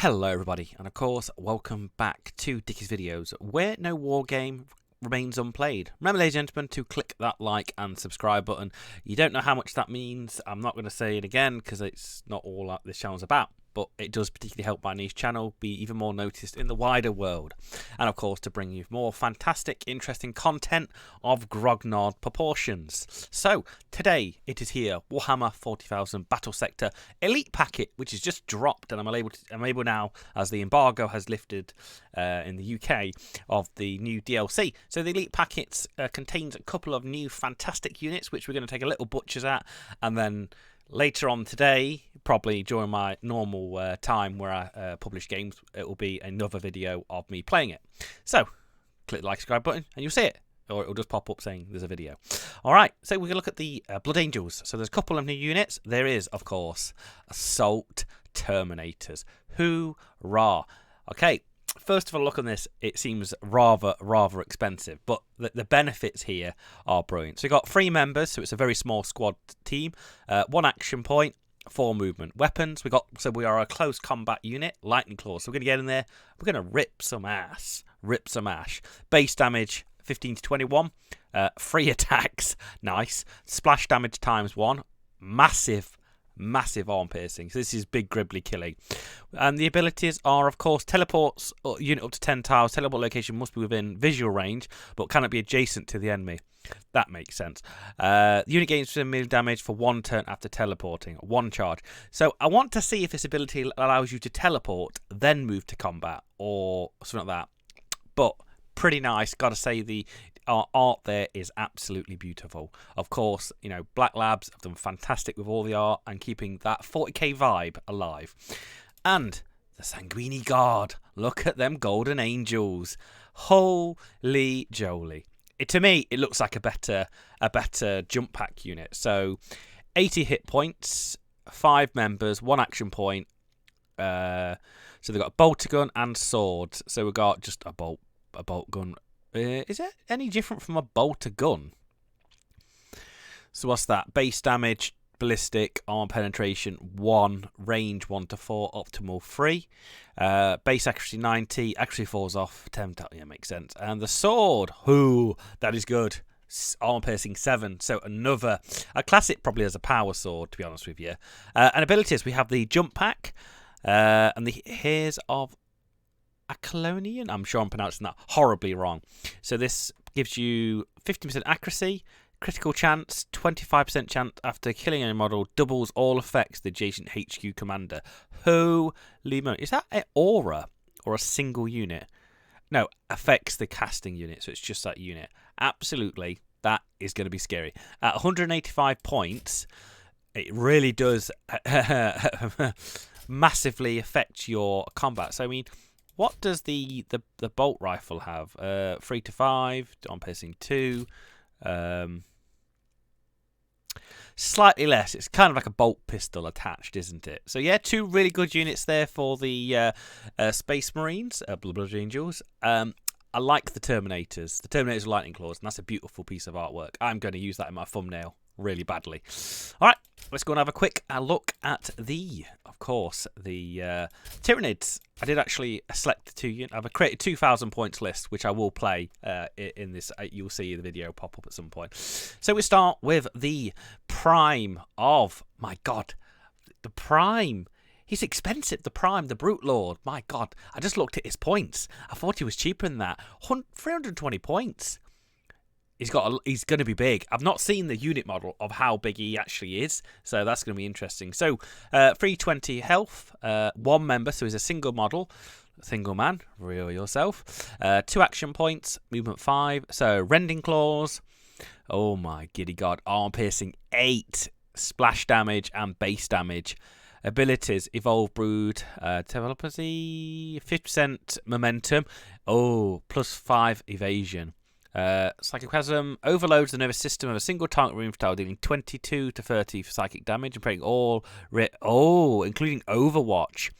Hello everybody, and of course, welcome back to Dickie's Videos, where no war game remains unplayed. Remember, ladies and gentlemen, to click that like and subscribe button. You don't know how much that means. I'm not going to say it again, because it's not all that this channel's about. But it does particularly help my niche channel be even more noticed in the wider world. And of course, to bring you more fantastic, interesting content of grognard proportions. So, today it is here, Warhammer 40,000 Battlesector Elite Packet, which is just dropped. And I'm able now, as the embargo has lifted in the UK, of the new DLC. So the Elite Packets contains a couple of new fantastic units, which we're going to take a little butchers at. And then later on today, probably during my normal time where I publish games, it will be another video of me playing it. So, click the like, subscribe button and you'll see it. Or it'll just pop up saying there's a video. Alright, so we're going to look at the Blood Angels. So there's a couple of new units. There is, of course, Assault Terminators. Hoorah! Okay, first of all, look on this. It seems rather expensive, but the benefits here are brilliant. So we've got 3 members, so it's a very small squad team. 1 action point, 4 movement. Weapons, we are a close combat unit, lightning claws. So we're going to get in there. We're going to rip some ass. Base damage 15 to 21. 3 attacks, nice. Splash damage ×1. Massive arm piercing. So this is big gribbly killing. And the abilities are, of course, teleports unit up to 10 tiles. Teleport location must be within visual range, but cannot be adjacent to the enemy. That makes sense. Unit gains melee damage for 1 turn after teleporting. 1 charge. So I want to see if this ability allows you to teleport, then move to combat, or something like that. But pretty nice. Gotta say, the art there is absolutely beautiful. Of course, you know, Black Labs have done fantastic with all the art and keeping that 40k vibe alive. And the Sanguini Guard. Look at them golden angels. Holy jolly. To me, it looks like a better jump pack unit. So 80 hit points, 5 members, 1 action point. So they've got a bolter gun and swords. So we've got just a bolt gun. Is it any different from a bolter gun? So what's that? Base damage, ballistic, arm penetration 1, range 1 to 4, optimal 3. Base accuracy 90, accuracy falls off 10. Yeah, makes sense. And the sword, that is good. Arm piercing 7. So a classic, probably as a power sword, to be honest with you. And abilities, we have the jump pack and the hairs of Accolonian. I'm sure I'm pronouncing that horribly wrong. So this gives you 50% accuracy, critical chance, 25% chance after killing any model, doubles all effects the adjacent HQ commander. Holy moly. Is that an aura or a single unit? No, affects the casting unit, so it's just that unit. Absolutely, that is going to be scary. At 185 points, it really does massively affect your combat. So, I mean, what does the bolt rifle have? 3 to 5, on piercing 2. Slightly less. It's kind of like a bolt pistol attached, isn't it? So yeah, 2 really good units there for the Space Marines, Blood Angels. I like the Terminators. The Terminators are lightning claws, and that's a beautiful piece of artwork. I'm going to use that in my thumbnail really badly. All right, let's go and have a quick look at the Tyranids. I did actually select the 2 units. I've created 2,000 points list, which I will play in this. You'll see the video pop up at some point. So we start with the Prime of, my God, the Prime. He's expensive, the Prime, the Brute Lord. My God, I just looked at his points. I thought he was cheaper than that. 320 points. He's going to be big. I've not seen the unit model of how big he actually is, so that's going to be interesting. So, 320 health, 1 member, so he's a single model, single man, real yourself. 2 action points, movement 5, so rending claws. Oh my giddy God, arm piercing 8, splash damage and base damage. Abilities, Evolve Brood, telepathy, 50% momentum, plus 5 evasion. Psychic Chasm overloads the nervous system of a single target room style, dealing 22 to 30 for psychic damage and putting all including Overwatch.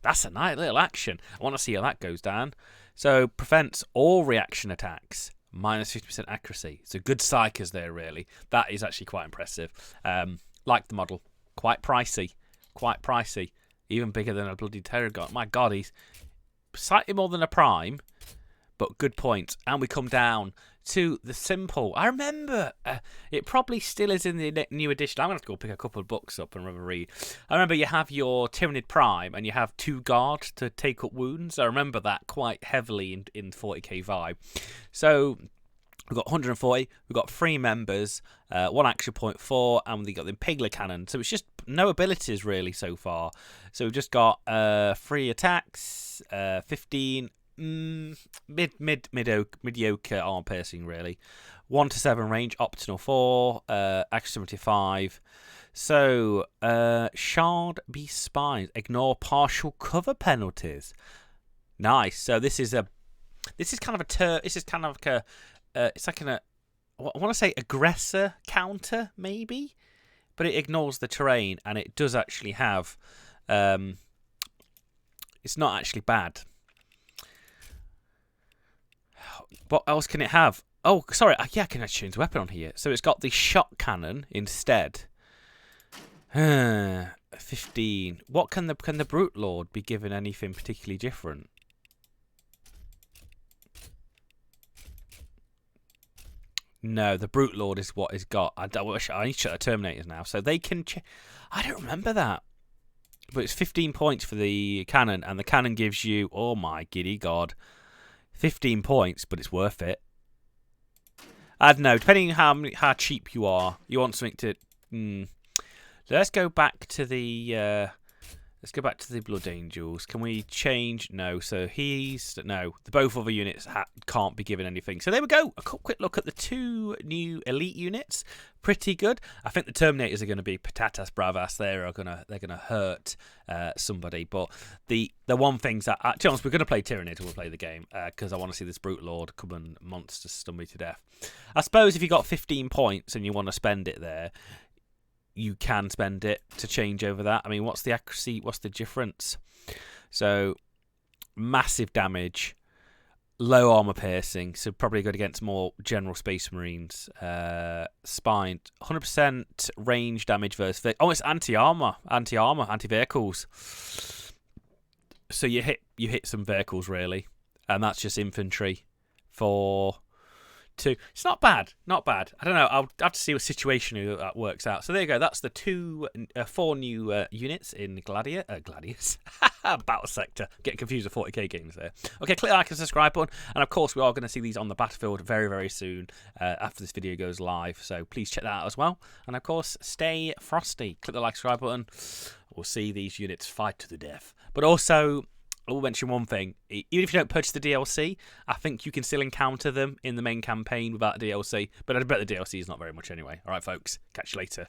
That's a nice little action. I want to see how that goes down. So prevents all reaction attacks, minus 50% accuracy. So good psychers there, really. That is actually quite impressive. Like the model, quite pricey. Even bigger than a bloody Tyranid. My God, he's slightly more than a prime, but good point. And we come down to the simple. I remember, it probably still is in the new edition. I'm going to have to go pick a couple of books up and have a read. I remember you have your Tyranid Prime and you have 2 guards to take up wounds. I remember that quite heavily in 40k vibe. So we've got 140, we've got 3 members, 1 action point, 4, and we've got the Impaler Cannon. So it's just no abilities really so far. So we've just got 3 attacks, 15, mediocre armor piercing really, 1 to 7 range, optional 4, action 75. So shard be spines, ignore partial cover penalties. Nice. So this is kind of a it's like I want to say aggressor counter maybe, but it ignores the terrain and it does actually have it's not actually bad. What else can it have? Oh, sorry. Yeah, I can actually change the weapon on here. So it's got the shot cannon instead. 15. What can the Brute Lord be given anything particularly different? No, the Brute Lord is what is got. I need to shut the Terminators now. So they can... I don't remember that. But it's 15 points for the cannon. And the cannon gives you... Oh my giddy god. 15 points, but it's worth it. I don't know. Depending on how cheap you are, you want something to. Let's go back to the. Let's go back to the Blood Angels. Can we change? No. So no. The both other units can't be given anything. So there we go. A quick look at the 2 new elite units. Pretty good. I think the Terminators are going to be patatas bravas. They're gonna hurt somebody. But the one things that, to be honest, we're going to play Tyranid. We'll play the game because I want to see this Brute Lord come and monster stun me to death. I suppose if you got 15 points and you want to spend it there, you can spend it to change over that. I mean, what's the accuracy? What's the difference? So massive damage. Low armor piercing, so probably good against more general Space Marines. Spine, 100% range damage versus... Oh, it's anti-armor, anti-vehicles. So you hit some vehicles, really. And that's just infantry for 2. It's not bad, not bad. I don't know, I'll have to see what situation that works out. So there you go, that's the 4 new units in Gladius. Battlesector. Getting confused with 40k games there. Okay, click the like and subscribe button. And of course, we are going to see these on the battlefield very, very soon after this video goes live. So please check that out as well. And of course, stay frosty. Click the like, subscribe button. We'll see these units fight to the death. But also, I will mention one thing. Even if you don't purchase the DLC, I think you can still encounter them in the main campaign without the DLC. But I bet the DLC is not very much anyway. All right, folks. Catch you later.